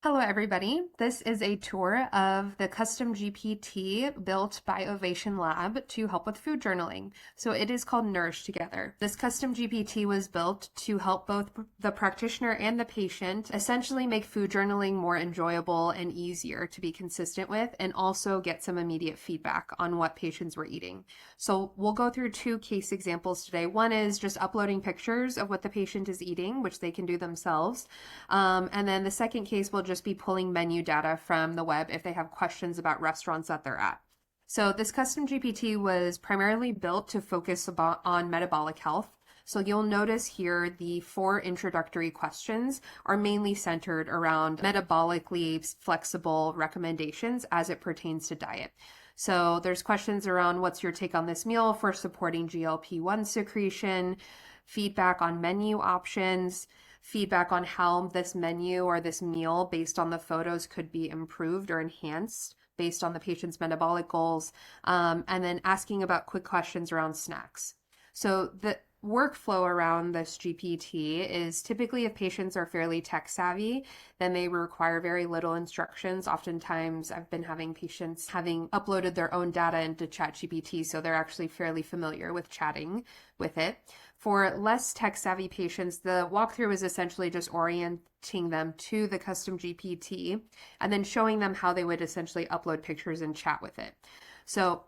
Hello everybody, this is a tour of the custom GPT built by OvationLab to help with food journaling. So it is called Nourish Together. This custom GPT was built to help both the practitioner and the patient essentially make food journaling more enjoyable and easier to be consistent with, and also get some immediate feedback on what patients were eating. So we'll go through two case examples today. One is just uploading pictures of what the patient is eating, which they can do themselves. And then the second case will just be pulling menu data from the web if they have questions about restaurants that they're at. So this custom GPT was primarily built to focus on metabolic health. So you'll notice here the 4 introductory questions are mainly centered around metabolically flexible recommendations as it pertains to diet. So there's questions around what's your take on this meal for supporting GLP-1 secretion, feedback on menu options, feedback on how this menu or this meal based on the photos could be improved or enhanced based on the patient's metabolic goals, and then asking about quick questions around snacks. So the workflow around this GPT is typically if patients are fairly tech savvy, then they require very little instructions. Oftentimes I've been having patients having uploaded their own data into ChatGPT, so they're actually fairly familiar with chatting with it. For less tech savvy patients, the walkthrough is essentially just orienting them to the custom GPT and then showing them how they would essentially upload pictures and chat with it. So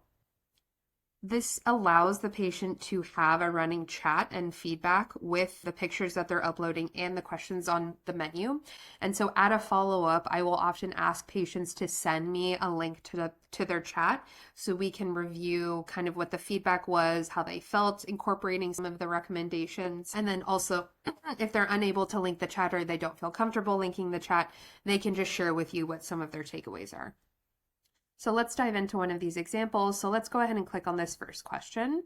this allows the patient to have a running chat and feedback with the pictures that they're uploading and the questions on the menu. And so at a follow-up, I will often ask patients to send me a link to their chat so we can review kind of what the feedback was, how they felt incorporating some of the recommendations. And then also, if they're unable to link the chat or they don't feel comfortable linking the chat, they can just share with you what some of their takeaways are. So let's dive into one of these examples. So let's go ahead and click on this first question.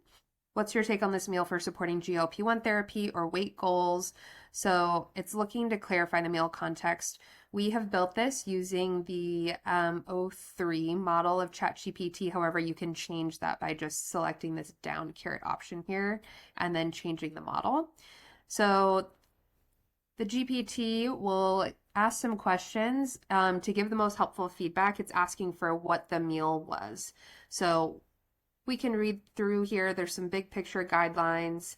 What's your take on this meal for supporting GLP-1 therapy or weight goals? So it's looking to clarify the meal context. We have built this using the O3 model of ChatGPT. However, you can change that by just selecting this down caret option here and then changing the model. So the GPT will ask some questions to give the most helpful feedback. It's asking for what the meal was. So we can read through here. There's some big picture guidelines,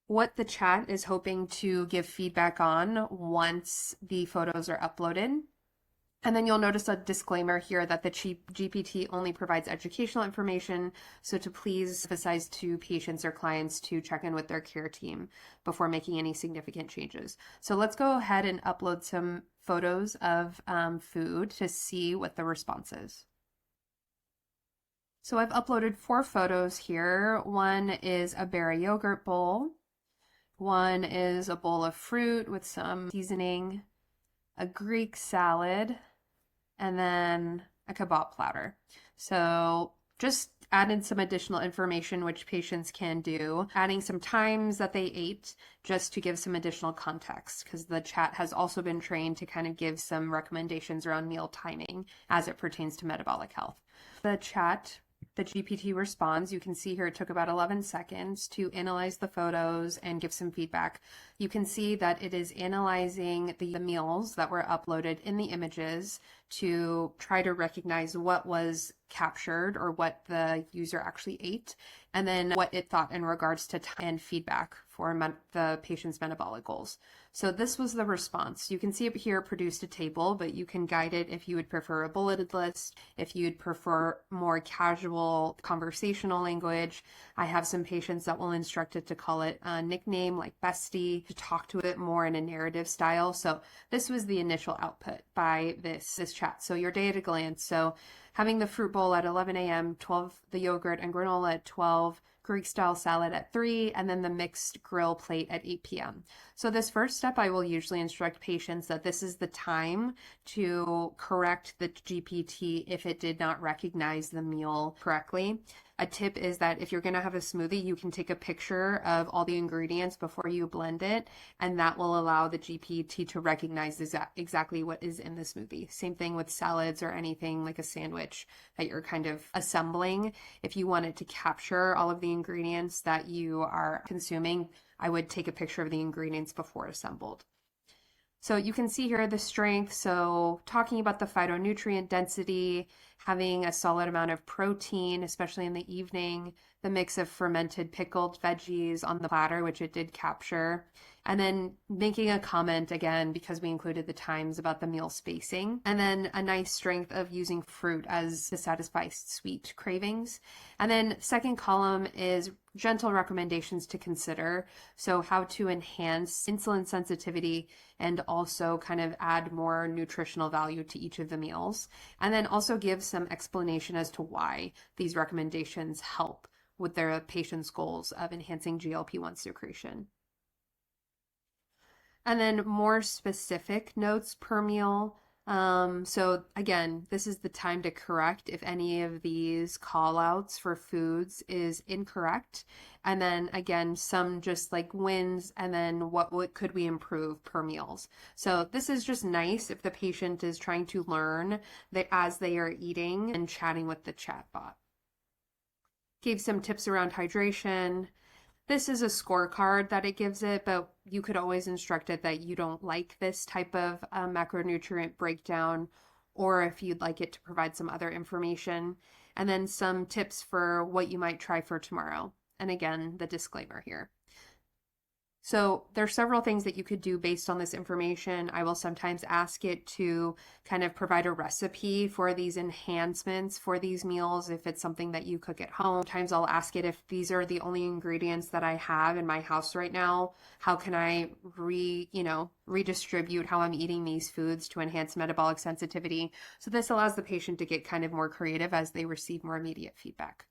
what the chat is hoping to give feedback on once the photos are uploaded. And then you'll notice a disclaimer here that the GPT only provides educational information, so to please emphasize to patients or clients to check in with their care team before making any significant changes. So let's go ahead and upload some photos of food to see what the response is. So I've uploaded 4 photos here. One is a berry yogurt bowl. One is a bowl of fruit with some seasoning, a Greek salad, and then a kebab platter. So just added some additional information which patients can do, adding some times that they ate just to give some additional context, because the chat has also been trained to kind of give some recommendations around meal timing as it pertains to metabolic health. The chat, the GPT responds. You can see here it took about 11 seconds to analyze the photos and give some feedback. You can see that it is analyzing the meals that were uploaded in the images to try to recognize what was captured or what the user actually ate, and then what it thought in regards to time and feedback for the patient's metabolic goals. So this was the response. You can see it here produced a table, but you can guide it if you would prefer a bulleted list, if you'd prefer more casual conversational language. I have some patients that will instruct it to call it a nickname like bestie, to talk to it more in a narrative style. So this was the initial output by this chat. So your day at a glance. So having the fruit bowl at 11 a.m., 12, the yogurt and granola at 12, Greek style salad at 3, and then the mixed grill plate at 8 p.m. So this first step, I will usually instruct patients that this is the time to correct the GPT if it did not recognize the meal correctly. A tip is that if you're going to have a smoothie, you can take a picture of all the ingredients before you blend it, and that will allow the GPT to recognize exactly what is in the smoothie. Same thing with salads or anything like a sandwich that you're kind of assembling. If you want it to capture all of the ingredients that you are consuming, I would take a picture of the ingredients before assembled. So you can see here the strength. So talking about the phytonutrient density, having a solid amount of protein, especially in the evening, the mix of fermented pickled veggies on the platter, which it did capture, and then making a comment again, because we included the times about the meal spacing, and then a nice strength of using fruit as to satisfy sweet cravings. And then second column is gentle recommendations to consider. So how to enhance insulin sensitivity and also kind of add more nutritional value to each of the meals. And then also give some explanation as to why these recommendations help with their patient's goals of enhancing GLP-1 secretion. And then more specific notes per meal. So again, this is the time to correct if any of these call outs for foods is incorrect. And then again, some just like wins, and then what could we improve per meals. So this is just nice if the patient is trying to learn that as they are eating and chatting with the chatbot. Gave some tips around hydration. This is a scorecard that it gives it, but you could always instruct it that you don't like this type of macronutrient breakdown, or if you'd like it to provide some other information, and then some tips for what you might try for tomorrow. And again, the disclaimer here. So there's several things that you could do based on this information. I will sometimes ask it to kind of provide a recipe for these enhancements for these meals if it's something that you cook at home. Sometimes I'll ask it if these are the only ingredients that I have in my house right now, how can I redistribute how I'm eating these foods to enhance metabolic sensitivity. So this allows the patient to get kind of more creative as they receive more immediate feedback.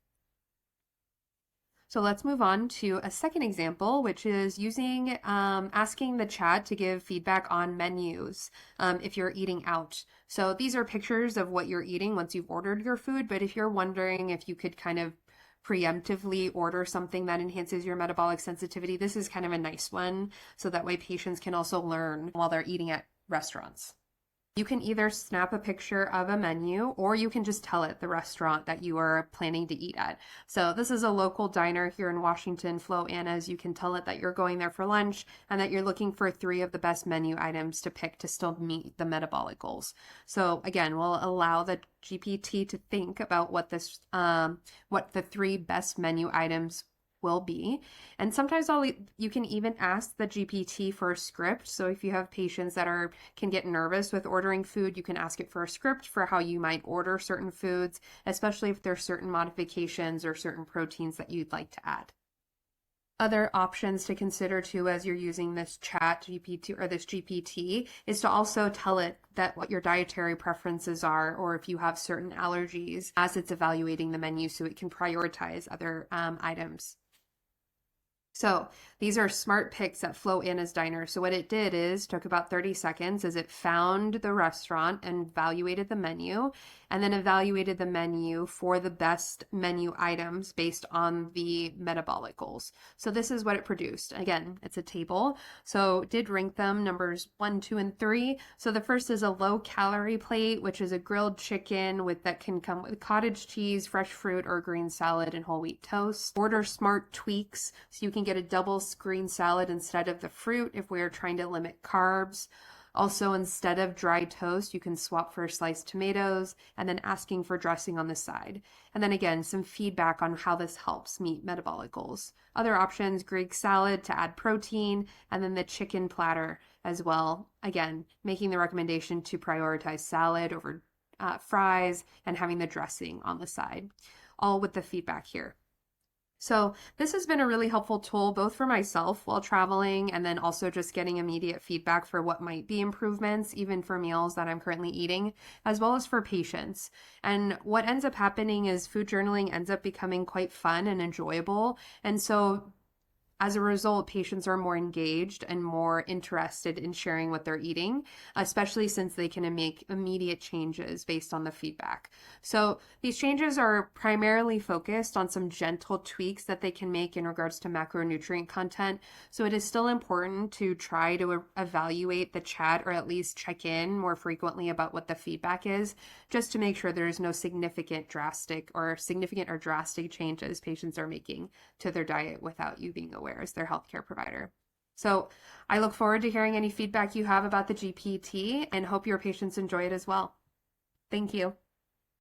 So let's move on to a second example, which is using asking the chat to give feedback on menus if you're eating out. So these are pictures of what you're eating once you've ordered your food, but if you're wondering if you could kind of preemptively order something that enhances your metabolic sensitivity, this is kind of a nice one. So that way patients can also learn while they're eating at restaurants. You can either snap a picture of a menu, or you can just tell it the restaurant that you are planning to eat at. So this is a local diner here in Washington, Flo Anna's. You can tell it that you're going there for lunch and that you're looking for 3 of the best menu items to pick to still meet the metabolic goals. So again, we'll allow the GPT to think about what the 3 best menu items will be. And sometimes you can even ask the GPT for a script. So if you have patients that can get nervous with ordering food, you can ask it for a script for how you might order certain foods, especially if there's certain modifications or certain proteins that you'd like to add. Other options to consider too as you're using this chat GPT or this GPT is to also tell it that what your dietary preferences are, or if you have certain allergies as it's evaluating the menu so it can prioritize other items. So these are smart picks at Flo Anna's Diner. So what it did is took about 30 seconds as it found the restaurant and evaluated the menu, and then evaluated the menu for the best menu items based on the metabolic goals. So this is what it produced. Again, it's a table. So it did rank them numbers 1, 2, and 3. So the first is a low calorie plate, which is a grilled chicken that can come with cottage cheese, fresh fruit, or green salad and whole wheat toast. Order smart tweaks so you can get a double green salad instead of the fruit if we are trying to limit carbs. Also, instead of dry toast, you can swap for sliced tomatoes, and then asking for dressing on the side. And then again, some feedback on how this helps meet metabolic goals. Other options, Greek salad to add protein, and then the chicken platter as well. Again, making the recommendation to prioritize salad over fries and having the dressing on the side, all with the feedback here. So this has been a really helpful tool, both for myself while traveling, and then also just getting immediate feedback for what might be improvements, even for meals that I'm currently eating, as well as for patients. And what ends up happening is food journaling ends up becoming quite fun and enjoyable. And so as a result, patients are more engaged and more interested in sharing what they're eating, especially since they can make immediate changes based on the feedback. So these changes are primarily focused on some gentle tweaks that they can make in regards to macronutrient content. So it is still important to try to evaluate the chat, or at least check in more frequently about what the feedback is, just to make sure there's no significant or drastic changes patients are making to their diet without you being aware as their healthcare provider. So I look forward to hearing any feedback you have about the GPT and hope your patients enjoy it as well. Thank you.